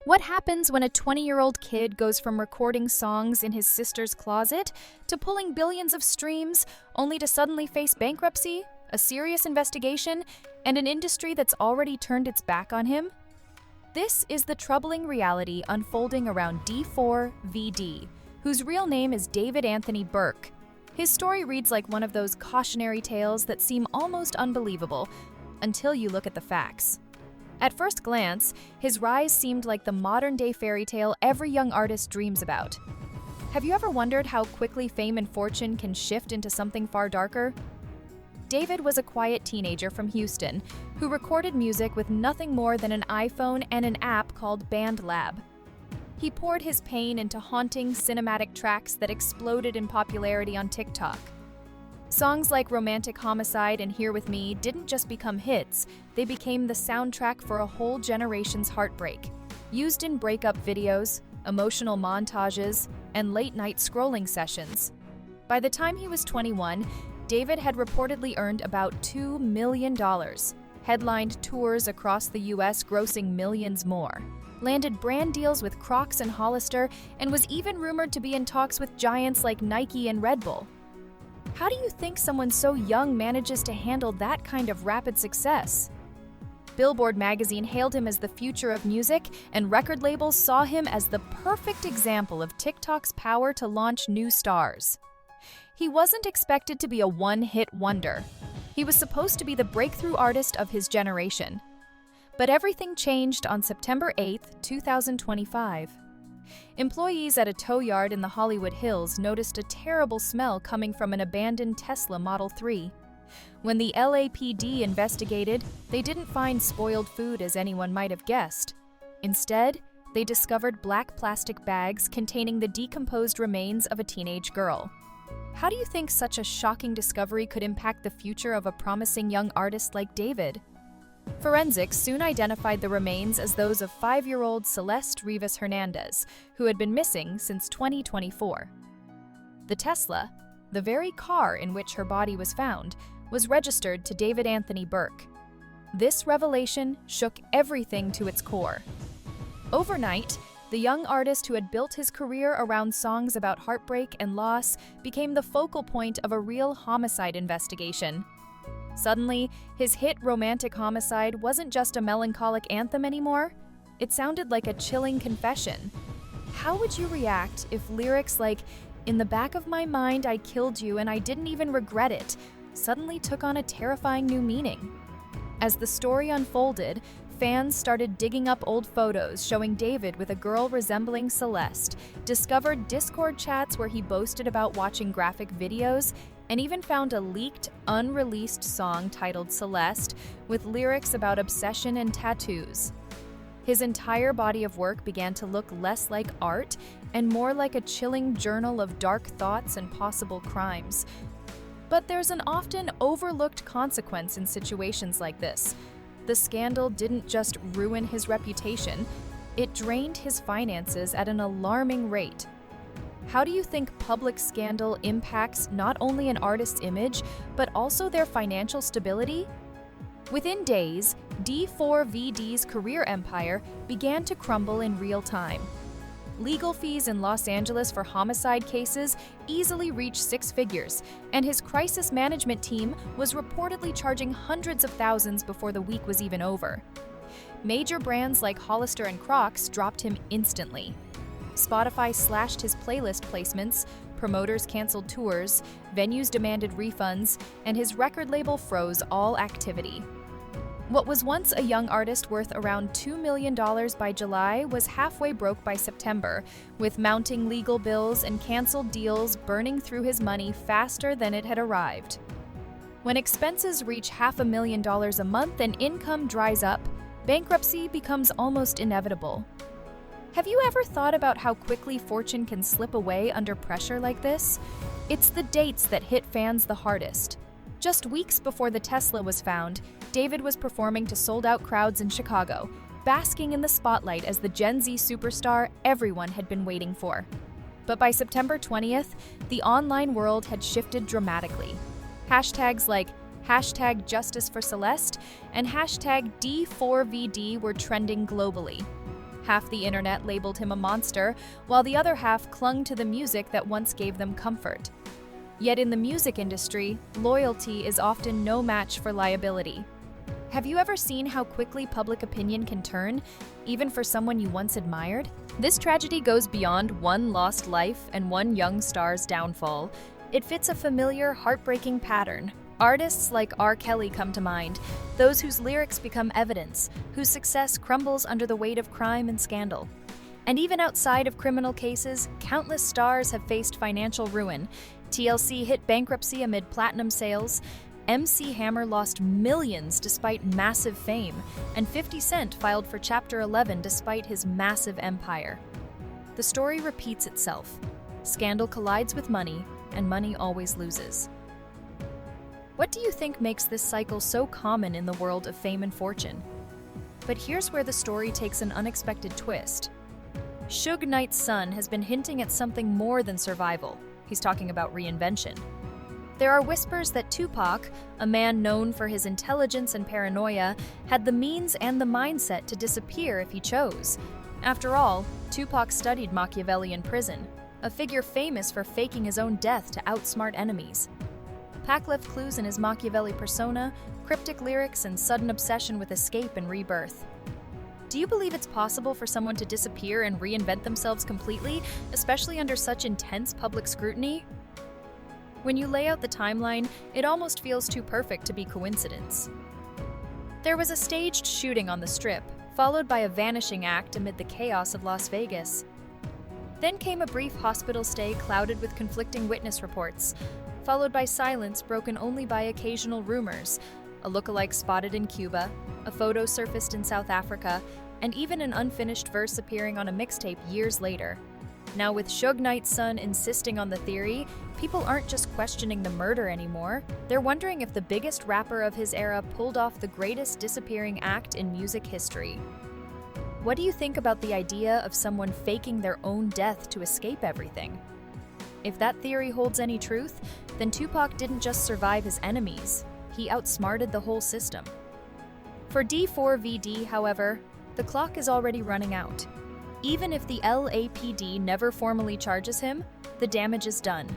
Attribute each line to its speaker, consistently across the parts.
Speaker 1: What happens when a 20-year-old kid goes from recording songs in his sister's closet to pulling billions of streams, only to suddenly face bankruptcy, a serious investigation, and an industry that's already turned its back on him? This is the troubling reality unfolding around D4VD, whose real name is David Anthony Burke. His story reads like one of those cautionary tales that seem almost unbelievable until you look at the facts. At first glance, his rise seemed like the modern-day fairy tale every young artist dreams about. Have you ever wondered how quickly fame and fortune can shift into something far darker? David was a quiet teenager from Houston who recorded music with nothing more than an iPhone and an app called BandLab. He poured his pain into haunting, cinematic tracks that exploded in popularity on TikTok. Songs like Romantic Homicide and Here With Me didn't just become hits, they became the soundtrack for a whole generation's heartbreak. Used in breakup videos, emotional montages, and late-night scrolling sessions. By the time he was 21, David had reportedly earned about $2 million, headlined tours across the US grossing millions more, landed brand deals with Crocs and Hollister, and was even rumored to be in talks with giants like Nike and Red Bull. How do you think someone so young manages to handle that kind of rapid success? Billboard magazine hailed him as the future of music, and record labels saw him as the perfect example of TikTok's power to launch new stars. He wasn't expected to be a one-hit wonder. He was supposed to be the breakthrough artist of his generation. But everything changed on September 8, 2025. Employees at a tow yard in the Hollywood Hills noticed a terrible smell coming from an abandoned Tesla Model 3. When the LAPD investigated, they didn't find spoiled food as anyone might have guessed. Instead, they discovered black plastic bags containing the decomposed remains of a teenage girl. How do you think such a shocking discovery could impact the future of a promising young artist like David? Forensics soon identified the remains as those of 5-year-old Celeste Rivas Hernandez, who had been missing since 2024. The Tesla, the very car in which her body was found, was registered to David Anthony Burke. This revelation shook everything to its core. Overnight, the young artist who had built his career around songs about heartbreak and loss became the focal point of a real homicide investigation. Suddenly, his hit Romantic Homicide wasn't just a melancholic anthem anymore. It sounded like a chilling confession. How would you react if lyrics like, "In the back of my mind I killed you and I didn't even regret it," suddenly took on a terrifying new meaning? As the story unfolded, fans started digging up old photos showing David with a girl resembling Celeste, discovered Discord chats where he boasted about watching graphic videos, and even found a leaked, unreleased song titled Celeste with lyrics about obsession and tattoos. His entire body of work began to look less like art and more like a chilling journal of dark thoughts and possible crimes. But there's an often overlooked consequence in situations like this. The scandal didn't just ruin his reputation, it drained his finances at an alarming rate. How do you think public scandal impacts not only an artist's image, but also their financial stability? Within days, D4VD's career empire began to crumble in real time. Legal fees in Los Angeles for homicide cases easily reached 6 figures, and his crisis management team was reportedly charging hundreds of thousands before the week was even over. Major brands like Hollister and Crocs dropped him instantly. Spotify slashed his playlist placements, promoters canceled tours, venues demanded refunds, and his record label froze all activity. What was once a young artist worth around $2 million by July was halfway broke by September, with mounting legal bills and canceled deals burning through his money faster than it had arrived. When expenses reach $500,000 a month and income dries up, bankruptcy becomes almost inevitable. Have you ever thought about how quickly fortune can slip away under pressure like this? It's the dates that hit fans the hardest. Just weeks before the Tesla was found, David was performing to sold-out crowds in Chicago, basking in the spotlight as the Gen Z superstar everyone had been waiting for. But by September 20th, the online world had shifted dramatically. Hashtags like #JusticeForCeleste and #D4VD were trending globally. Half the internet labeled him a monster, while the other half clung to the music that once gave them comfort. Yet in the music industry, loyalty is often no match for liability. Have you ever seen how quickly public opinion can turn, even for someone you once admired? This tragedy goes beyond one lost life and one young star's downfall. It fits a familiar, heartbreaking pattern. Artists like R. Kelly come to mind, those whose lyrics become evidence, whose success crumbles under the weight of crime and scandal. And even outside of criminal cases, countless stars have faced financial ruin. TLC hit bankruptcy amid platinum sales, MC Hammer lost millions despite massive fame, and 50 Cent filed for Chapter 11 despite his massive empire. The story repeats itself. Scandal collides with money, and money always loses. What do you think makes this cycle so common in the world of fame and fortune? But here's where the story takes an unexpected twist. Suge Knight's son has been hinting at something more than survival. He's talking about reinvention. There are whispers that Tupac, a man known for his intelligence and paranoia, had the means and the mindset to disappear if he chose. After all, Tupac studied Machiavelli in prison, a figure famous for faking his own death to outsmart enemies. Pac left clues in his Machiavelli persona, cryptic lyrics, and sudden obsession with escape and rebirth. Do you believe it's possible for someone to disappear and reinvent themselves completely, especially under such intense public scrutiny? When you lay out the timeline, it almost feels too perfect to be coincidence. There was a staged shooting on the Strip, followed by a vanishing act amid the chaos of Las Vegas. Then came a brief hospital stay clouded with conflicting witness reports, followed by silence broken only by occasional rumors, a lookalike spotted in Cuba, a photo surfaced in South Africa, and even an unfinished verse appearing on a mixtape years later. Now with Suge Knight's son insisting on the theory, people aren't just questioning the murder anymore, they're wondering if the biggest rapper of his era pulled off the greatest disappearing act in music history. What do you think about the idea of someone faking their own death to escape everything? If that theory holds any truth, then Tupac didn't just survive his enemies, he outsmarted the whole system. For D4VD, however, the clock is already running out. Even if the LAPD never formally charges him, the damage is done.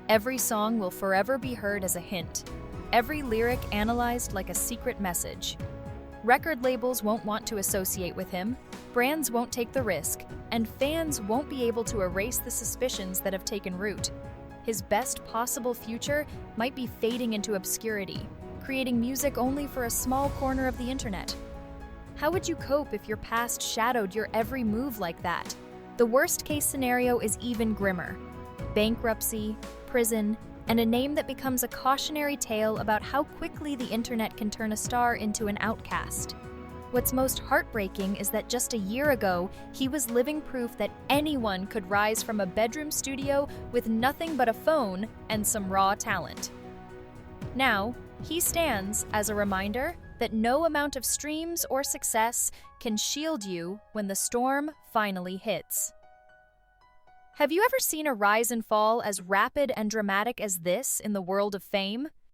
Speaker 1: Every song will forever be heard as a hint, every lyric analyzed like a secret message. Record labels won't want to associate with him, brands won't take the risk, and fans won't be able to erase the suspicions that have taken root. His best possible future might be fading into obscurity, creating music only for a small corner of the internet. How would you cope if your past shadowed your every move like that? The worst-case scenario is even grimmer. Bankruptcy, prison, and a name that becomes a cautionary tale about how quickly the internet can turn a star into an outcast. What's most heartbreaking is that just a year ago, he was living proof that anyone could rise from a bedroom studio with nothing but a phone and some raw talent. Now, he stands as a reminder that no amount of streams or success can shield you when the storm finally hits. Have you ever seen a rise and fall as rapid and dramatic as this in the world of fame?